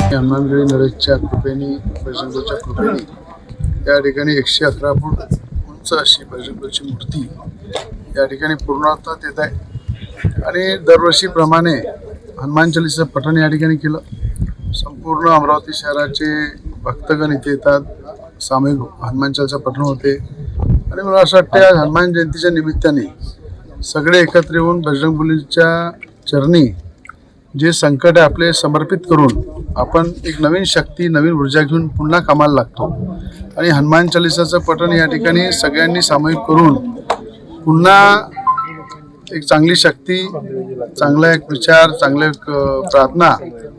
हनुमानगडी नरेशच्या कृपेने बजरंगबलीच्या कृपेने या ठिकाणी 111 फूट उंच अशी बजरंगबलीची मूर्ती या ठिकाणी पूर्णत्वात येत आहे आणि दरवर्षीप्रमाणे हनुमान चालीसा पठण या ठिकाणी केलं। संपूर्ण अमरावती शहराचे भक्तगण इथे येतात, सामूहिक हनुमान चालीसा पठण होते आणि मला असं वाटतं आज हनुमान जयंतीच्या निमित्ताने सगळे एकत्र येऊन बजरंगबलीच्या चरणी जे संकट आपले समर्पित करून आपण एक नवीन शक्ती नवीन ऊर्जा घेऊन पुन्हा कामाला लागतो आणि हनुमान चालीसाचं पठण या ठिकाणी सगळ्यांनी सामूहिक करून पुन्हा एक चांगली शक्ती, चांगला एक विचार, चांगले प्रार्थना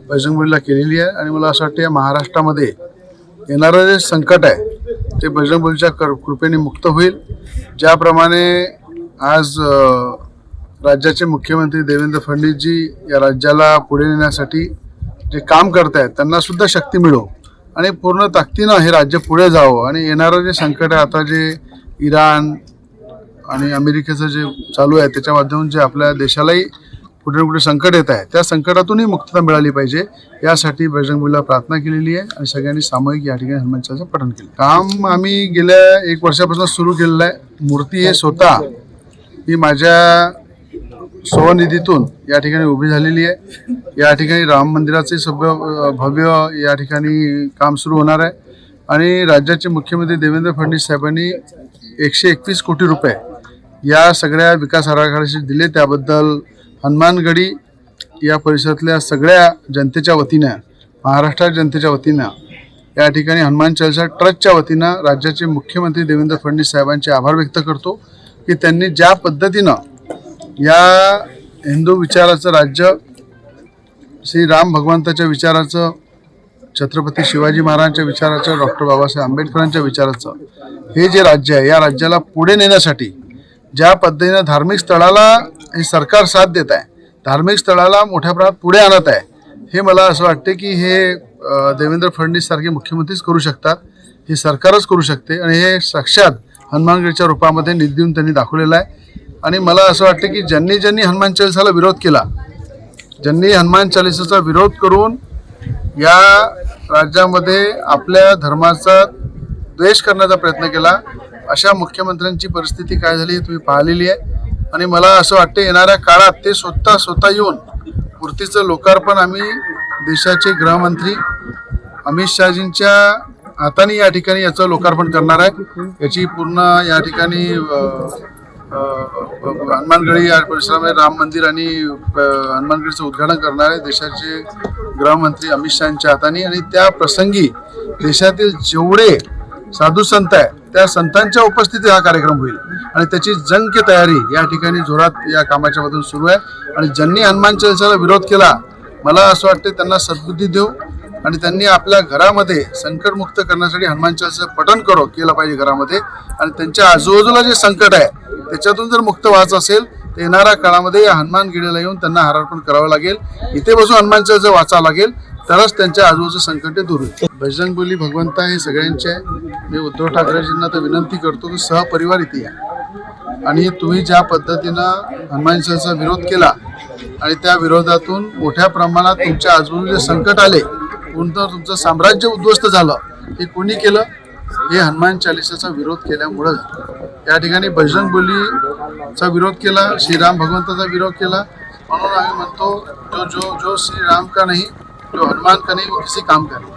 बजरंगबलीला केलेली आहे आणि मला असं वाटतं या महाराष्ट्रामध्ये येणारं जे संकट आहे ते बजरंगबलीच्या कृपेने मुक्त होईल। ज्याप्रमाणे आज राज्याचे मुख्यमंत्री देवेंद्र फडणवीसजी या राज्याला पुढे नेण्यासाठी जे काम करत आहेत त्यांना सुद्धा शक्ती मिळो आणि पूर्ण ताकदीनं हे राज्य पुढे जावं आणि येणारं जे संकट आहे आता जे इराण आणि अमेरिकेचं जे चालू आहे त्याच्या माध्यमातून जे आपल्या देशालाही कुठे कुठे संकट येत आहे त्या संकटातूनही मुक्तता मिळाली पाहिजे यासाठी बजरंगबलीला प्रार्थना केलेली आहे आणि सगळ्यांनी सामूहिक या ठिकाणी हनुमान चालीसा पठण केलं। काम आम्ही गेल्या 1 वर्षापासून सुरू केलेलं आहे। मूर्ती हे स्वतः ही माझ्या स्वनिधीतून या ठिकाणी उभी झालेली आहे। या ठिकाणी राम मंदिराचे भव्य या ठिकाणी काम सुरू होणार आहे आणि राज्याचे मुख्यमंत्री देवेंद्र फडणवीस साहेबांनी 121 कोटी रुपये या सगळ्या विकास आराखड्याशी दिले। त्याबद्दल हनुमानगडी या परिसरातल्या सगळ्या जनतेच्या वतीनं, महाराष्ट्र जनतेच्या वतीनं या ठिकाणी हनुमान चालीसा ट्रस्टच्या वतीनं राज्याचे मुख्यमंत्री देवेंद्र फडणवीस साहेबांचे आभार व्यक्त करतो की त्यांनी ज्या पद्धतीनं या हिंदू विचाराचं राज्य, श्री राम भगवंताच्या विचाराचं, छत्रपती शिवाजी महाराजांच्या विचाराचं, डॉक्टर बाबासाहेब आंबेडकरांच्या विचाराचं हे जे राज्य आहे या राज्याला पुढे नेण्यासाठी ज्या पद्धतीनं धार्मिक स्थळाला हे सरकार साथ देत आहे, धार्मिक स्थळाला मोठ्या प्रमाणात पुढे आणत आहे, हे मला असं वाटते की हे देवेंद्र फडणवीस सारखे मुख्यमंत्रीच करू शकतात, हे सरकारच करू शकते आणि हे साक्षात हनुमानगडीच्या रूपामध्ये निधी देऊन त्यांनी दाखवलेलं आहे। आणि मला असं वाटतं की ज्यांनी हनुमान चालीसाला विरोध केला, ज्यांनी हनुमान चालीसाचा विरोध करून या राज्यामध्ये आपल्या धर्माचा द्वेष करण्याचा प्रयत्न केला, अशा मुख्यमंत्र्यांची परिस्थिती काय झाली हे तुम्ही पाहिलेली आहे। आणि मला असं वाटतं येणाऱ्या काळात ते स्वतः येऊन मूर्तीचं लोकार्पण आम्ही देशाचे गृहमंत्री अमित शहाजींच्या हाताने या ठिकाणी याचं लोकार्पण करणार आहे। याची पूर्ण या ठिकाणी हनुमानगडी या परिसरामध्ये राम मंदिर आणि हनुमानगडीचं उद्घाटन करणार आहे देशाचे गृहमंत्री अमित शहांच्या हाताने आणि त्या प्रसंगी देशातील जेवढे साधू संत आहे त्या संतांच्या उपस्थितीत हा कार्यक्रम होईल आणि त्याची जंक्य तयारी या ठिकाणी जोरात या कामाच्या मधून सुरू आहे। आणि ज्यांनी हनुमान चालीसाला विरोध केला मला असं वाटतं त्यांना सद्बुद्धी देऊ आणि त्यांनी आपल्या घरामध्ये संकटमुक्त करण्यासाठी हनुमान चालीसाचं पठण केलं पाहिजे घरामध्ये आणि त्यांच्या आजूबाजूला जे संकट आहे त्याच्यातून जर मुक्त व्हायचं असेल तर येणाऱ्या काळामध्ये या हनुमानगडीला येऊन त्यांना हारार्पण करावं लागेल, इथे बसून हनुमान चालीसा वाचावं लागेल, तरच त्यांच्या आजूबाजूचं संकट दूर होईल। बजरंगबली भगवंता हे सगळ्यांचे आहे। मी उद्धव ठाकरेजींना तर विनंती करतो की सहपरिवार इथे या आणि तुम्ही ज्या पद्धतीनं हनुमान चालीसाचा विरोध केला आणि त्या विरोधातून मोठ्या प्रमाणात तुमच्या आजूबाजूचे संकट आले, कोणतं तुमचं साम्राज्य उद्ध्वस्त झालं, हे कोणी केलं? हे हनुमान चालीसाचा विरोध केल्यामुळं या ठिकाणी बजरंगबलीचा विरोध केला, श्रीराम भगवंताचा विरोध केला। म्हणून आम्ही म्हणतो जो श्री राम का नाही, जो हनुमान का नाही, वो किसी काम का नाही।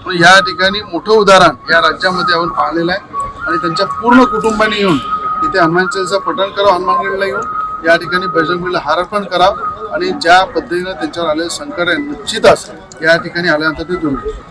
म्हणून या ठिकाणी मोठं उदाहरण या राज्यामध्ये आपण पाहिलेलं आहे आणि त्यांच्या पूर्ण कुटुंबाने येऊन इथे हनुमान चालीसा पठण करावं, हनुमानगडीला येऊन या ठिकाणी बजरंगबलीला हारार्पण करावं आणि ज्या पद्धतीनं त्यांच्यावर आलेलं संकट आहे निश्चितच या ठिकाणी आल्यानंतर ते दूर होईल।